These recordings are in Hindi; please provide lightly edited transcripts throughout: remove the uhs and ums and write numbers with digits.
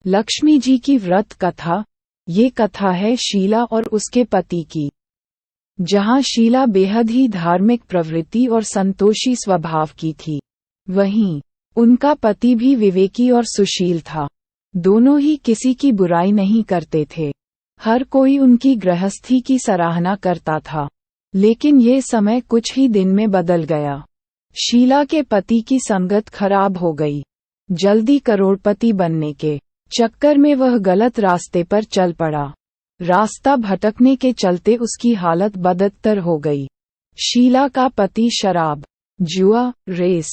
लक्ष्मी जी की व्रत कथा। ये कथा है शीला और उसके पति की, जहां शीला बेहद ही धार्मिक प्रवृत्ति और संतोषी स्वभाव की थी, वहीं उनका पति भी विवेकी और सुशील था। दोनों ही किसी की बुराई नहीं करते थे। हर कोई उनकी गृहस्थी की सराहना करता था। लेकिन ये समय कुछ ही दिन में बदल गया। शीला के पति की संगत खराब हो गई। जल्दी करोड़पति बनने के चक्कर में वह गलत रास्ते पर चल पड़ा। रास्ता भटकने के चलते उसकी हालत बदतर हो गई। शीला का पति शराब, जुआ, रेस,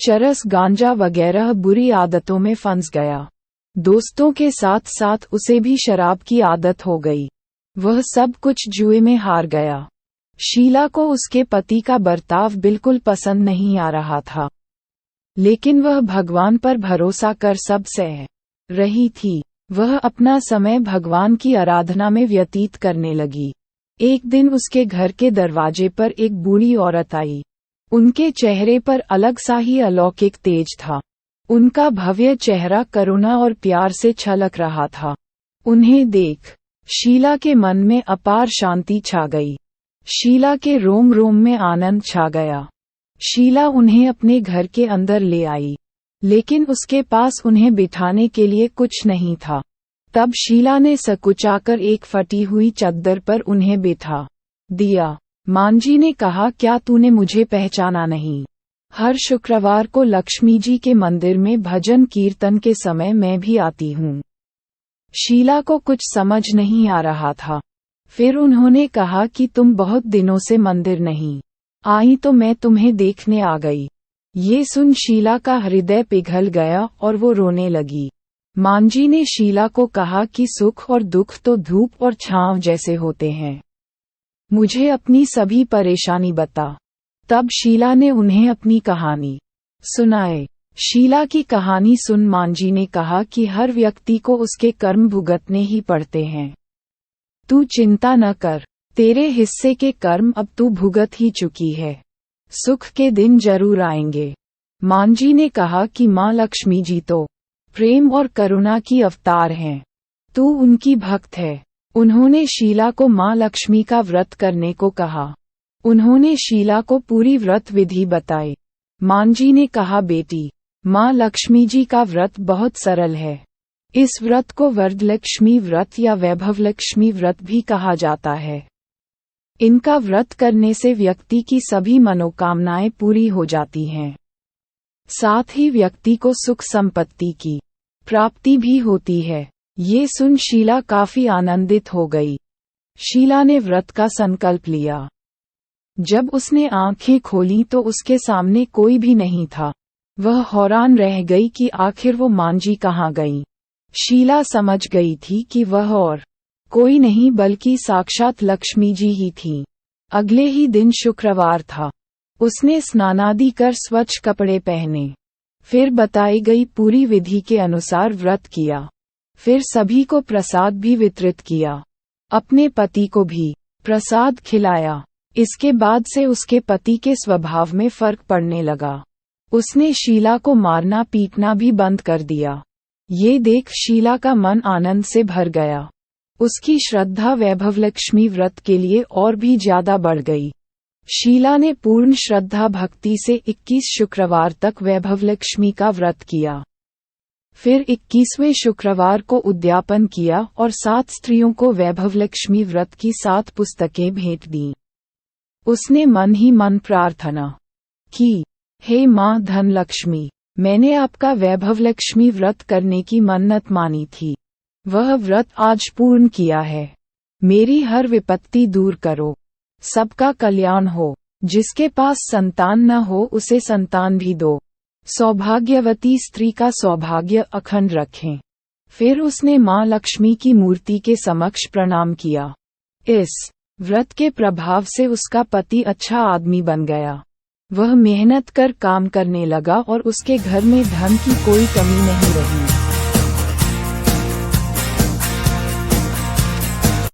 चरस, गांजा वगैरह बुरी आदतों में फंस गया। दोस्तों के साथ साथ उसे भी शराब की आदत हो गई। वह सब कुछ जुए में हार गया। शीला को उसके पति का बर्ताव बिल्कुल पसंद नहीं आ रहा था, लेकिन वह भगवान पर भरोसा कर सब सह रही थी। वह अपना समय भगवान की आराधना में व्यतीत करने लगी। एक दिन उसके घर के दरवाजे पर एक बूढ़ी औरत आई। उनके चेहरे पर अलग सा ही अलौकिक तेज था। उनका भव्य चेहरा करुणा और प्यार से छलक रहा था। उन्हें देख शीला के मन में अपार शांति छा गई। शीला के रोम रोम में आनंद छा गया। शीला उन्हें अपने घर के अंदर ले आई, लेकिन उसके पास उन्हें बिठाने के लिए कुछ नहीं था। तब शीला ने सकुचाकर एक फटी हुई चद्दर पर उन्हें बिठा दिया। मांझी ने कहा, क्या तूने मुझे पहचाना नहीं? हर शुक्रवार को लक्ष्मी जी के मंदिर में भजन कीर्तन के समय मैं भी आती हूँ। शीला को कुछ समझ नहीं आ रहा था। फिर उन्होंने कहा कि तुम बहुत दिनों से मंदिर नहीं आई, तो मैं तुम्हें देखने आ गई। ये सुन शीला का हृदय पिघल गया और वो रोने लगी। मांझी ने शीला को कहा कि सुख और दुख तो धूप और छांव जैसे होते हैं। मुझे अपनी सभी परेशानी बता। तब शीला ने उन्हें अपनी कहानी सुनाए। शीला की कहानी सुन मांझी ने कहा कि हर व्यक्ति को उसके कर्म भुगतने ही पड़ते हैं। तू चिंता न कर, तेरे हिस्से के कर्म अब तू भुगत ही चुकी है। सुख के दिन जरूर आएंगे। मांझी ने कहा कि माँ लक्ष्मी जी तो प्रेम और करुणा की अवतार हैं। तू उनकी भक्त है। उन्होंने शीला को माँ लक्ष्मी का व्रत करने को कहा। उन्होंने शीला को पूरी व्रत विधि बताई। मांझी ने कहा, बेटी, माँ लक्ष्मी जी का व्रत बहुत सरल है। इस व्रत को वरदलक्ष्मी व्रत या वैभवलक्ष्मी व्रत भी कहा जाता है। इनका व्रत करने से व्यक्ति की सभी मनोकामनाएं पूरी हो जाती हैं। साथ ही व्यक्ति को सुख संपत्ति की प्राप्ति भी होती है। ये सुन शीला काफी आनंदित हो गई। शीला ने व्रत का संकल्प लिया। जब उसने आंखें खोली तो उसके सामने कोई भी नहीं था। वह हैरान रह गई कि आखिर वो मांझी कहाँ गई। शीला समझ गई थी कि वह और कोई नहीं बल्कि साक्षात लक्ष्मी जी ही थीं। अगले ही दिन शुक्रवार था। उसने स्नानादि कर स्वच्छ कपड़े पहने, फिर बताई गई पूरी विधि के अनुसार व्रत किया। फिर सभी को प्रसाद भी वितरित किया। अपने पति को भी प्रसाद खिलाया। इसके बाद से उसके पति के स्वभाव में फर्क पड़ने लगा। उसने शीला को मारना पीटना भी बंद कर दिया। ये देख शीला का मन आनंद से भर गया। उसकी श्रद्धा वैभवलक्ष्मी व्रत के लिए और भी ज्यादा बढ़ गई। शीला ने पूर्ण श्रद्धा भक्ति से 21 शुक्रवार तक वैभवलक्ष्मी का व्रत किया। फिर 21वें शुक्रवार को उद्यापन किया और 7 स्त्रियों को वैभवलक्ष्मी व्रत की 7 पुस्तकें भेंट दीं। उसने मन ही मन प्रार्थना की, हे माँ धनलक्ष्मी, मैंने आपका वैभवलक्ष्मी व्रत करने की मन्नत मानी थी। वह व्रत आज पूर्ण किया है। मेरी हर विपत्ति दूर करो। सबका कल्याण हो। जिसके पास संतान न हो उसे संतान भी दो। सौभाग्यवती स्त्री का सौभाग्य अखंड रखें। फिर उसने माँ लक्ष्मी की मूर्ति के समक्ष प्रणाम किया। इस व्रत के प्रभाव से उसका पति अच्छा आदमी बन गया। वह मेहनत कर काम करने लगा और उसके घर में धन की कोई कमी नहीं रही।